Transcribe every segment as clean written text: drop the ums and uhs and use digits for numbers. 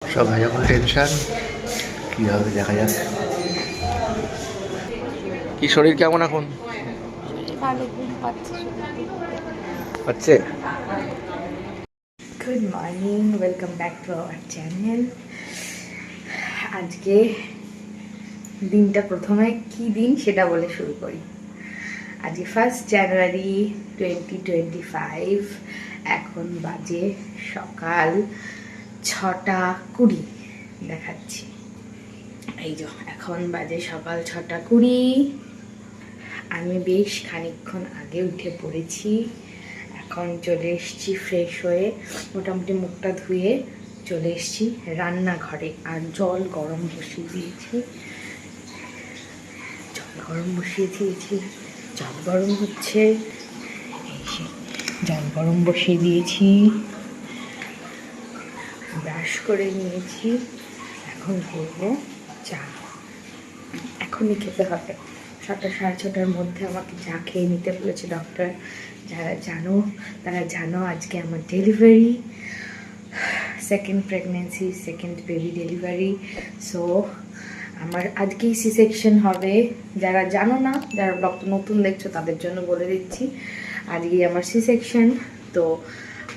সবাই যখন টেনশন কি হবে দেখা যাক। কি শরীর কেমন এখন? ভালো ঘুম পাচ্ছে। হচ্ছে। Good morning, welcome back to our channel. আজকে দিনটা প্রথমে কি দিন সেটা বলে শুরু করি। আজকে 1 জানুয়ারি 2025। এখন বাজে সকাল 6:20 দেখাচ্ছি। এই যে এখন বাজে সকাল 6:20। আমি বেশ খানিকক্ষণ আগে উঠে পড়েছি। এখন চলে এসেছি ফ্রেশ হয়ে, মোটামুটি মুখটা ধুয়ে চলে এসেছি রান্নাঘরে। আর জল গরম বসিয়ে দিয়েছি। জল গরম হচ্ছে। এই যে জল গরম বসিয়ে দিয়েছি, ব্রাশ করে নিয়েছি। এখন করবো চা। এখনই খেতে হবে। 6টা সাড়ে 6টার মধ্যে আমাকে চা খেয়ে নিতে বলেছে ডক্টর। যারা জানো তারা জানো, আজকে আমার delivery, second pregnancy, second baby delivery. So আমার আজকেই সি সেকশন হবে। যারা জানো না, যারা ডক্টর নতুন দেখছো তাদের জন্য বলে দিচ্ছি, আজকেই আমার সি সেকশন। তো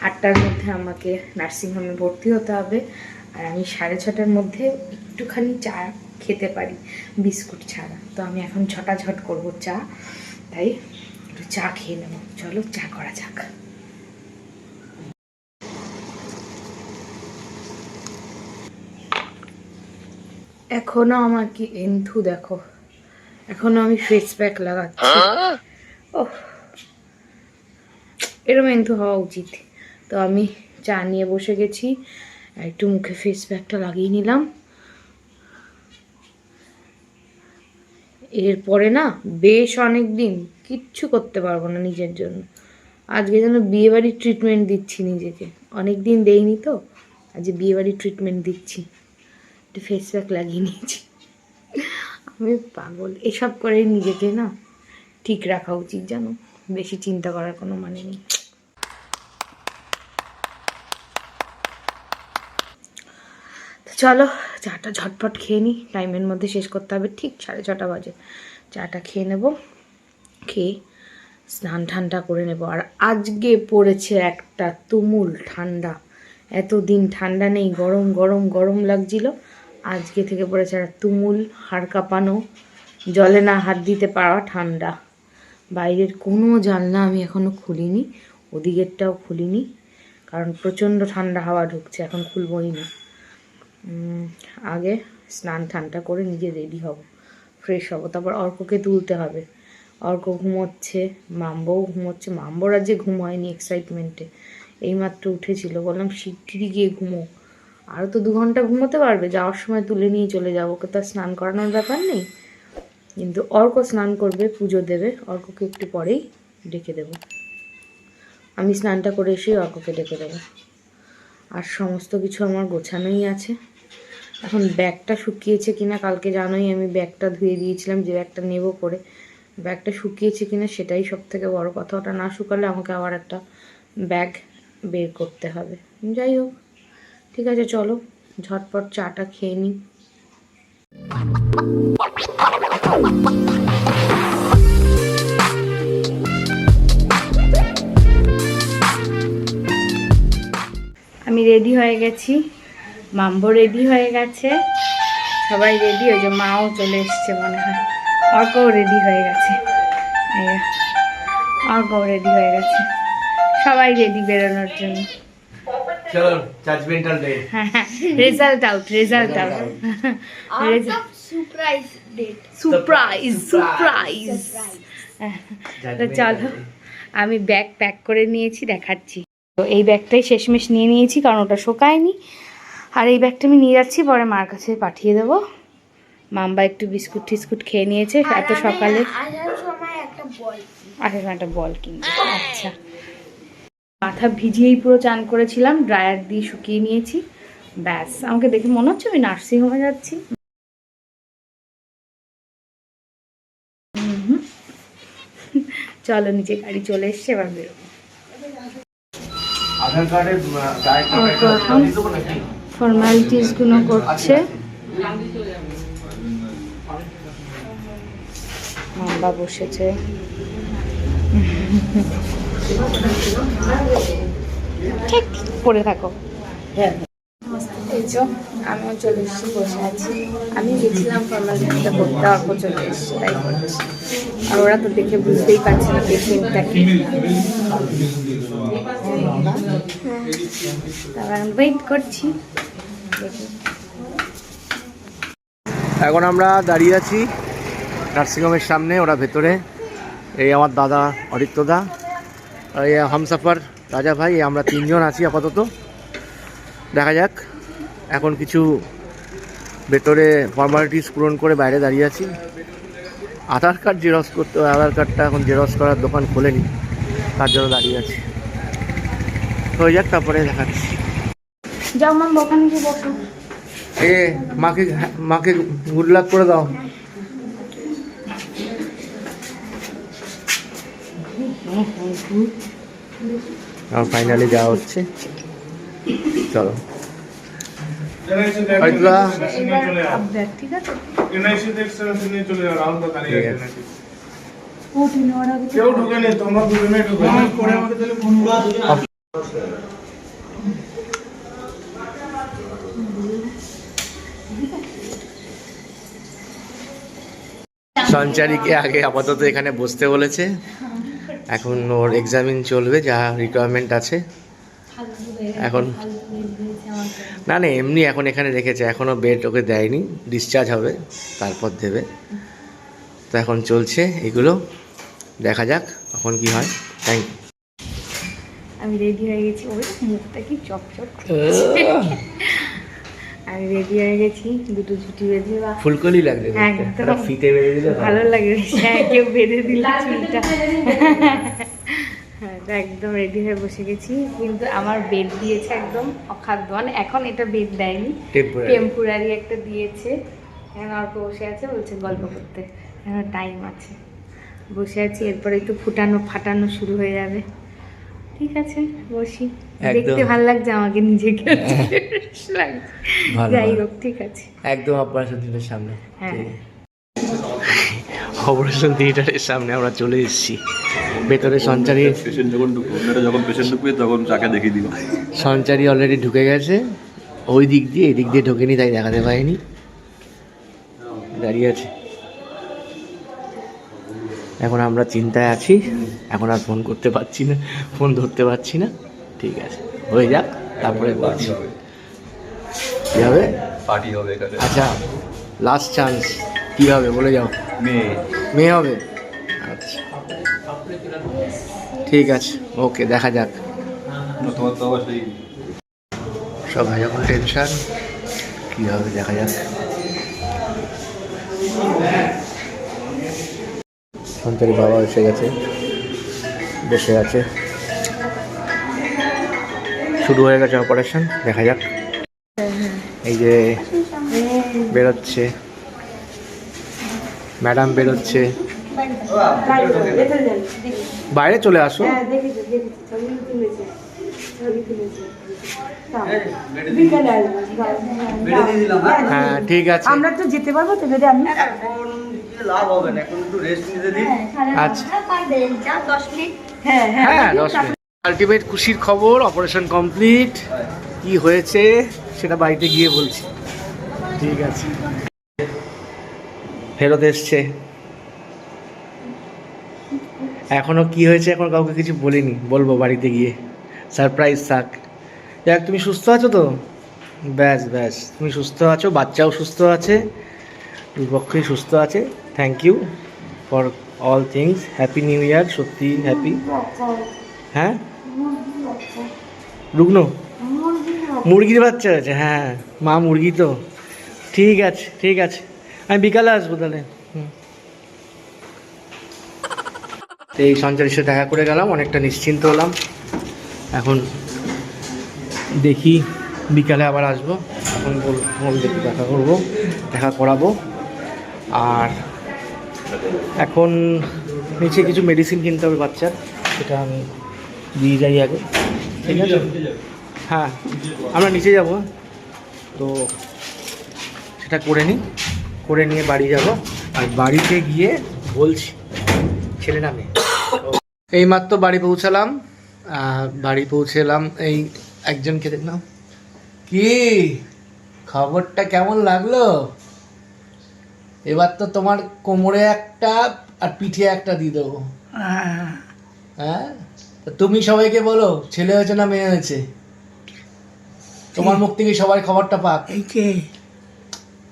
8টার মধ্যে আমাকে নার্সিংহোমে ভর্তি হতে হবে। আর আমি 6:30টার মধ্যে একটুখানি চা খেতে পারি বিস্কুট ছাড়া। তো আমি এখন ঝটাঝট করবো চা, তাই একটু চা খেয়ে নেবো। চলো চা করা যাক। এখনো আমার কি এন্থু দেখো, এখনো আমি ফেস প্যাক লাগাচ্ছি। ওহ, এরকম এন্থু হওয়া উচিত। তো আমি চা নিয়ে বসে গেছি, একটু মুখে ফেস প্যাকটা লাগিয়ে নিলাম। এরপরে না বেশ অনেক দিন কিচ্ছু করতে পারবো না নিজের জন্য। আজকে যেন বিয়েবাড়ির ট্রিটমেন্ট দিচ্ছি নিজেকে, অনেক দিন দেইনি তো, আজকে বিয়েবাড়ির ট্রিটমেন্ট দিচ্ছি। একটু ফেস প্যাক লাগিয়ে নিয়েছি। আমি পাগল, এসব করে নিজেকে না ঠিক রাখা উচিত জানো, বেশি চিন্তা করার কোনো মানে নেই। তো চলো চাটা ঝটপট খেয়ে নিই, টাইমের মধ্যে শেষ করতে হবে। ঠিক 6:30 বাজে চাটা খেয়ে নেব, খেয়ে স্নান ঠান্ডা করে নেব। আর আজকে পড়েছে একটা তুমুল ঠান্ডা। এতদিন ঠান্ডা নেই, গরম গরম গরম লাগছিল। আজকে থেকে পড়েছে একটা তুমুল হাড় কাঁপানো, জলে না হাত দিতে পারা ঠান্ডা। বাইরের কোনো জানলা আমি এখনও খুলিনি, ওদিকেরটাও খুলিনি, কারণ প্রচণ্ড ঠান্ডা হাওয়া ঢুকছে। এখন খুলবই না। আগে স্নান ঠান্ডা করে নিজে রেডি হব, ফ্রেশ হব, তারপর অর্ককে তুলতে হবে। অর্ক ঘুমোচ্ছে, মাম্বও ঘুমোচ্ছে। মাম্বোর আজ যে ঘুম হয়নি এক্সাইটমেন্টে, এইমাত্র উঠেছিল। বললাম শিগগিরই গিয়ে ঘুমো, আরও তো 2 ঘন্টা ঘুমোতে পারবে, যাওয়ার সময় তুলে নিয়ে চলে যাবো, ওকে তো স্নান করানোর ব্যাপার নেই। কিন্তু অর্ক স্নান করবে, পুজো দেবে, অর্ককে একটু পরেই ডেকে দেবো। আমি স্নানটা করে এসেই অর্ককে ডেকে দেবো। আর সমস্ত কিছু আমার গোছানোই আছে। এখন ব্যাগটা শুকিয়েছে কিনা, কালকে জানোই আমি ব্যাগটা ধুয়ে দিয়েছিলাম, যে ব্যাগটা নেব করে, ব্যাগটা শুকিয়েছে কিনা সেটাই সব থেকে বড় কথা। ওটা না শুকালে আমাকে আবার একটা ব্যাগ বের করতে হবে। যাই হোক, ঠিক আছে, চলো ঝটপট চাটা খেয়ে নিই। আমি রেডি হয়ে গেছি, মাম্বো রেডি হয়ে গেছে, সবাই রেডি। ওই যে মাও চলে এসছে মনে হয়, অর্কও রেডি হয়ে গেছে, অর্কও রেডি হয়ে গেছে, সবাই রেডি বেরোনোর জন্য। চলো judgmental day. Result out, result out, surprise date. Surprise surprise. তো চলো, আমি ব্যাগ প্যাক করে নিয়েছি, দেখাচ্ছি। তো এই ব্যাগটাই শেষমেশ নিয়ে নিয়েছি, কারণ ওটা শোকায়নি। আর এই ব্যাগটা আমি নিয়ে যাচ্ছি, পরে মার কাছে পাঠিয়ে দেবো। মাম্বা একটু বিস্কুট টিস্কুট খেয়ে নিয়েছে এত সকালে। আসার সময় একটা বল একটা বল কিনবে। আচ্ছা, মাথা ভিজিয়েই পুরো চান করেছিলাম, ড্রায়ার দিয়ে শুকিয়ে নিয়েছি। ব্যাস, আমাকে দেখে মনে হচ্ছে আমি নার্সিংহোমে যাচ্ছি। চলো, নিচে গাড়ি চলে এসছে, এবার বেরোবো। আধার কার্ডে ফর্মালিটিসগুলো করছে। মাম্বা বসেছে। ঠিক পড়ে থাকো। এই যে আমিও চলে এসেছি, বসে আছি। আমি গেছিলাম ফর্মালিটিটা করতে, অল্প চলে এসেছি, তাই করছি। আর ওরা তো দেখে বুঝতেই পারছে না পেশেন্টটাকে। তারপর আমি ওয়েট করছি। এখন আমরা দাঁড়িয়ে আছি নার্সিংহোমের সামনে, ওরা ভেতরে। এই আমার দাদা অরিত্রদা, আর এই হামসাফার রাজা ভাই, আমরা তিনজন আছি আপাতত। দেখা যাক, এখন কিছু ভেতরে ফর্মালিটিস পূরণ করে বাইরে দাঁড়িয়ে আছি। আধার কার্ড জেরক্স করতে হবে, আধার কার্ডটা এখন জেরক্স করার দোকান খোলেনি, তার জন্য দাঁড়িয়ে আছি। হয়ে যাক, তারপরে দেখাচ্ছি। যাও মাম, ওখানে গিয়ে বসো। এ মাকে গুড লাক করে দাও। ফাইনালি যাওয়া হচ্ছে, চলো। ঠিক আছে, সঞ্চারীকে আগে আপাতত এখানে বসতে বলেছে। এখন ওর এক্সামিন চলবে, যা রিকোয়ারমেন্ট আছে। এখন না না, এমনি এখন এখানে রেখেছে, এখনও বেড ওকে দেয়নি, ডিসচার্জ হবে তারপর দেবে। তো এখন চলছে এগুলো, দেখা যাক এখন কি হয়। Thank you. আমি রেডি হয়ে গেছি। ওই মুখটা কি চকচক করছে। আমি রেডি হয়ে গেছি, দুটো ছুটি বেঁধে। ফুলকলি লাগবে, একদম ফিতে বেঁধে দিলে ভালো লাগে। হ্যাঁ, কেউ বেঁধে দিল চুলটা। হ্যাঁ, তো একদম রেডি হয়ে বসে গেছি। কিন্তু আমার বেড দিয়েছে একদম অখাদ্য, মানে এখন এটা বেড দেয়নি, টেম্পোরারি একটা দিয়েছে। এখন অল্প বসে আছে, বলছে গল্প করতে, এখন টাইম আছে। বসে আছি, এরপরে একটু ফাটানো শুরু হয়ে যাবে। ঠিক আছে, বসি। দেখতে ভালো লাগছে আমাকে, নিজেকে লাগছে। যাই হোক, ঠিক আছে। একদম অপারেশন থিয়েটারের সামনে। হ্যাঁ, অপারেশন থিয়েটারের সামনে আমরা চলে এসেছি। ভেতরে সঞ্চারী, যখন পেশেন্ট ঢুকবে তখন যাকে দেখিয়ে দিও। সঞ্চারী অলরেডি ঢুকে গেছে ওই দিক দিয়ে, এই দিক দিয়ে ঢোকেনি, তাই দেখাতে পারিনি, দাঁড়িয়ে আছে। এখন আমরা চিন্তায় আছি, এখন আর ফোন করতে পারছি না, ফোন ধরতে পারছি না। ঠিক আছে, হয়ে যাক, তারপরে বলছি কী হবে। পার্টি হবে এখানে। আচ্ছা, লাস্ট চান্স কী হবে বলে যাও। মেয়ে হবে, আচ্ছা ঠিক আছে, ওকে, দেখা যাক। তোমার তো আবার সেই সবাই যখন টেনশন, কী হবে দেখা যাক। সঞ্চারী বাবা এসে গেছে, বসে আছে, শুরু হয়ে গেছে অপারেশন, দেখা যাক। এই যে বেরোচ্ছে ম্যাডাম, বেরোচ্ছে। বাইরে চলে আসো। হ্যাঁ ঠিক আছে, আমরা তো যেতে পারবো তো, যদি আমি লাভ হবে না, এখন একটু রেস্ট নিতে দিন। আচ্ছা হ্যাঁ হ্যাঁ 10 মিনিট। আলটিমেট খুশির খবর, অপারেশন কমপ্লিট। কি হয়েছে সেটা বাড়িতে গিয়ে বলছি। ঠিক আছে, ফেরত এসছে। এখনো কি হয়েছে এখন কাউকে কিছু বলিনি, বলবো বাড়িতে গিয়ে, সারপ্রাইজ থাক। দেখ, তুমি সুস্থ আছো তো? ব্যাস ব্যাস, তুমি সুস্থ আছো, বাচ্চাও সুস্থ আছে, দুই পক্ষই সুস্থ আছে। Thank you for all things. Happy new year, সত্যি হ্যাপি। হ্যাঁ, রুগ্ন মুরগির বাচ্চা আছে। হ্যাঁ, মা মুরগি তো। ঠিক আছে ঠিক আছে, আমি বিকালে আসবো তাহলে। এই সঞ্চারীর সাথে দেখা করে গেলাম, অনেকটা নিশ্চিন্ত হলাম। এখন দেখি বিকালে আবার আসবো, এখন দেখি দেখা করবো, দেখা করাবো। আর এখন নিচে কিছু মেডিসিন কিনতে হবে বাচ্চার, সেটা আমি দিয়ে যাই আগে। ঠিক আছে, হ্যাঁ আমরা নিচে যাবো। তো সেটা করে নিই, করে নিয়ে বাড়ি যাব। আর বাড়িতে গিয়ে বলছি ছেলে না মেয়ে। এইমাত্র বাড়ি পৌঁছালাম, বাড়ি পৌঁছে এলাম, এই একজনকে দেখলাম। কি খবরটা কেমন লাগলো? এবার তো তোমার কোমরে একটা আর পিঠে একটা দিয়ে দেবো। হ্যাঁ, তা তুমি সবাইকে বলো ছেলে হয়েছে না মেয়ে হয়েছে, তোমার মুখ থেকে সবাই খবরটা পাক।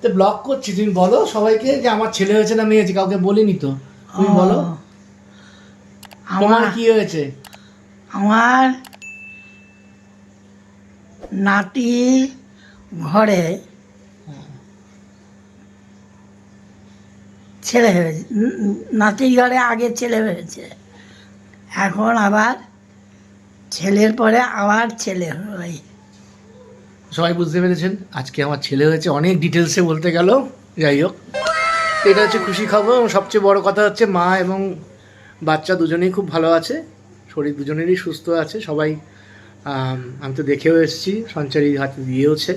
তো ব্লগ করছি, তুমি বলো সবাইকে যে আমার ছেলে হয়েছে না মেয়ে হয়েছে, কাউকে বলিনি তো, তুমি বলো তোমার কি হয়েছে। আমার নাতি ঘরে ছেলে হয়েছে, নাতির ঘরে আগে ছেলে হয়েছে, এখন আবার ছেলের পরে আবার ছেলে হয়। সবাই বুঝতে পেরেছেন আজকে আমার ছেলে হয়েছে, অনেক ডিটেলসে বলতে গেল। যাই হোক, এটা হচ্ছে খুশি খবর। এবং সবচেয়ে বড় কথা হচ্ছে মা এবং বাচ্চা দুজনেই খুব ভালো আছে, শরীর দুজনেরই সুস্থ আছে সবাই। আমি তো দেখেও এসেছি, সঞ্চারী হাতে দিয়েওছে।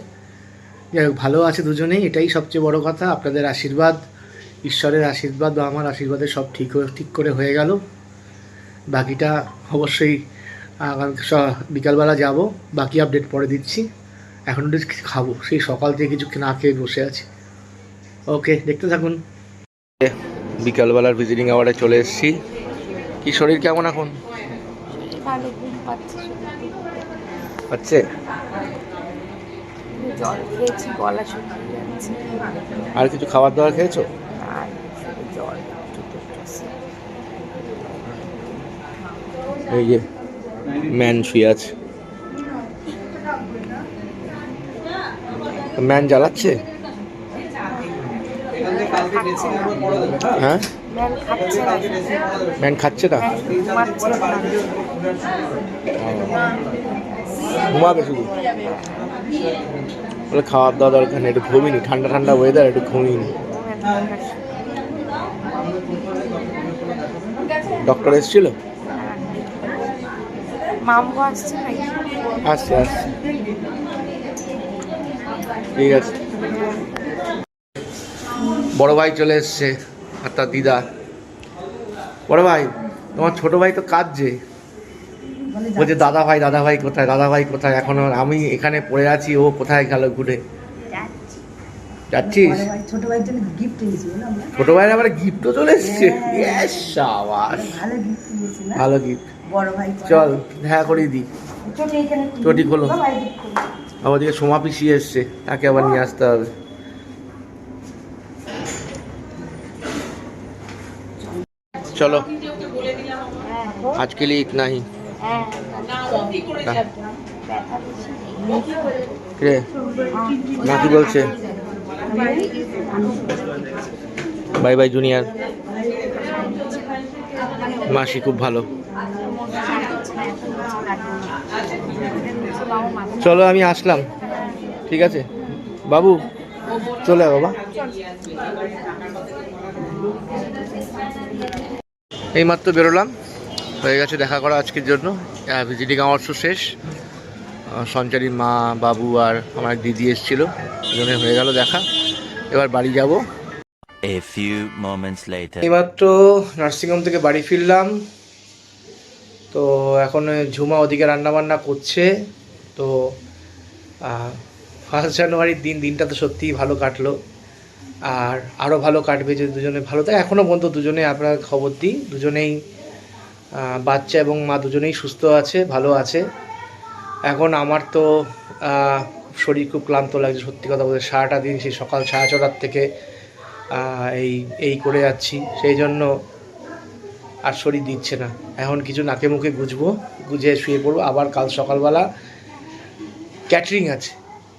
যাই হোক, ভালো আছে দুজনেই, এটাই সবচেয়ে বড় কথা। আপনাদের আশীর্বাদ, ঈশ্বরের আশীর্বাদ বা আমার আশীর্বাদে সব ঠিক করে হয়ে গেল। বাকিটা অবশ্যই বিকালবেলা যাব, বাকি আপডেট পরে দিচ্ছি। এখন একটু খাবো, সেই সকাল থেকে কিছু না খেয়ে বসে আছি। ওকে, দেখতে থাকুন। বিকালবেলার ভিজিটিং আওয়ারে চলে এসেছি। কি শরীর কেমন এখন? ভালো ঘুম পাচ্ছে, হচ্ছে জল খেয়েছি, গলা শুকিয়ে যাচ্ছে, আর কিছু খাবার দাবার খেয়েছো? আর শুধু জল। এই যে ম্যান শুয়ে আছে, ম্যান জ্বালাচ্ছে। হ্যাঁ, ম্যান খাচ্ছে না, ঘুমাবে শুধু। বলে খাওয়ার দাওয়া দরকার নেই, একটু ঘুমিনি, ঠান্ডা ঠান্ডা ওয়েদার, একটু ঘুমিনি। ডক্টর এসেছিল? মামু আসছে নাকি? আসছে আসছে, ঠিক আছে। বড় ভাই চলে এসছে আর তার দিদা। বড় ভাই, তোমার ছোট ভাই তো কাঁদছে, বলছে দাদা ভাই কোথায়, দাদা ভাই কোথায়। এখন আমি এখানে পড়ে আছি, ও কোথায় গেল ঘুরে। যাচ্ছিস? ছোট ভাইয়ের জন্য গিফট এনেছি, ছোট ভাইয়ের আবার গিফটও চলে এসছে। সাবাস, ভালো গিফট এনেছি না ভালো গিফট। বড় ভাই। চল দেখা করিয়ে দিই। চটি এখানে চটি খোলো। আবার দিকে সোমা পিসি এসছে, তাকে আবার নিয়ে আসতে হবে। চলো, আজকে लिए इतना ही। কে না কি বলছে? Bye bye junior. মাসি খুব ভালো। চলো আমি আসলাম, ঠিক আছে বাবু, চলে বাবা। এইমাত্র বেরোলাম, হয়ে গেছে দেখা করা আজকের জন্য। ভিজিটিং আওয়ার্স শেষ। সঞ্চারীর মা, বাবু আর আমার এক দিদি এসেছিল, দুজনে হয়ে গেল দেখা। এবার বাড়ি যাব। A few moments later. এইমাত্র নার্সিংহোম থেকে বাড়ি ফিরলাম। তো এখন ঝুমা ওদিকে রান্নাবান্না করছে। তো 1 জানুয়ারির দিনটা তো সত্যিই ভালো কাটলো, আর আরও ভালো কাটবে যদি দুজনে ভালো থাকে। এখনও পর্যন্ত দুজনে আপনার খবর দিই, দুজনেই বাচ্চা এবং মা দুজনেই সুস্থ আছে, ভালো আছে। এখন আমার তো শরীর খুব ক্লান্ত লাগছে, সত্যি কথা বলতে। সারাটা দিন সেই সকাল 4:30 থেকে এই করে যাচ্ছি, সেই জন্য আর শরীর দিচ্ছে না। এখন কিছু নাকে মুখে গুজে শুয়ে পড়বো। আবার কাল সকালবেলা ক্যাটারিং আছে,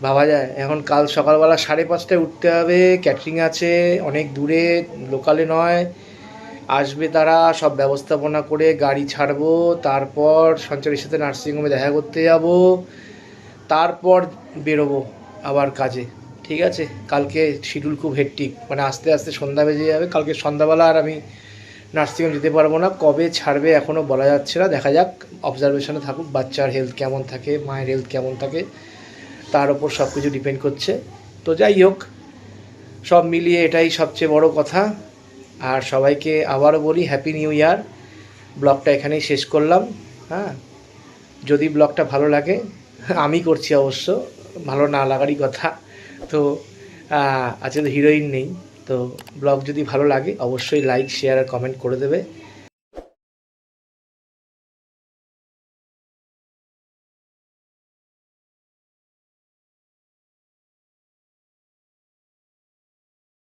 ভাবা যায়। এখন কাল সকালবেলা 5:30টায় উঠতে হবে, ক্যাটারিং আছে অনেক দূরে, লোকালে নয়। আসবে তারা, সব ব্যবস্থাপনা করে গাড়ি ছাড়বো, তারপর সঞ্চারীর সাথে নার্সিংহোমে দেখা করতে যাব, তারপর বেরোবো আবার কাজে। ঠিক আছে, কালকে শিডিউল খুব হেক্টিক, মানে আস্তে আস্তে সন্ধ্যা বেজে যাবে। কালকে সন্ধ্যাবেলা আর আমি নার্সিংহোম যেতে পারবো না, কবে ছাড়বে এখনও বলা যাচ্ছে না। দেখা যাক, অবজারভেশনে থাকুক, বাচ্চার হেলথ কেমন থাকে, মায়ের হেলথ কেমন থাকে, তার ওপর সব কিছু ডিপেন্ড করছে। তো যাই হোক, সব মিলিয়ে এটাই সবচেয়ে বড় কথা। আর সবাইকে আবারও বলি হ্যাপি নিউ ইয়ার। ব্লগটা এখানেই শেষ করলাম। হ্যাঁ, যদি ব্লগটা ভালো লাগে, আমি করছি অবশ্য, ভালো না লাগারই কথা। তো আজকে তো হিরোইন নেই, তো ব্লগ যদি ভালো লাগে অবশ্যই লাইক, শেয়ার আর কমেন্ট করে দেবে।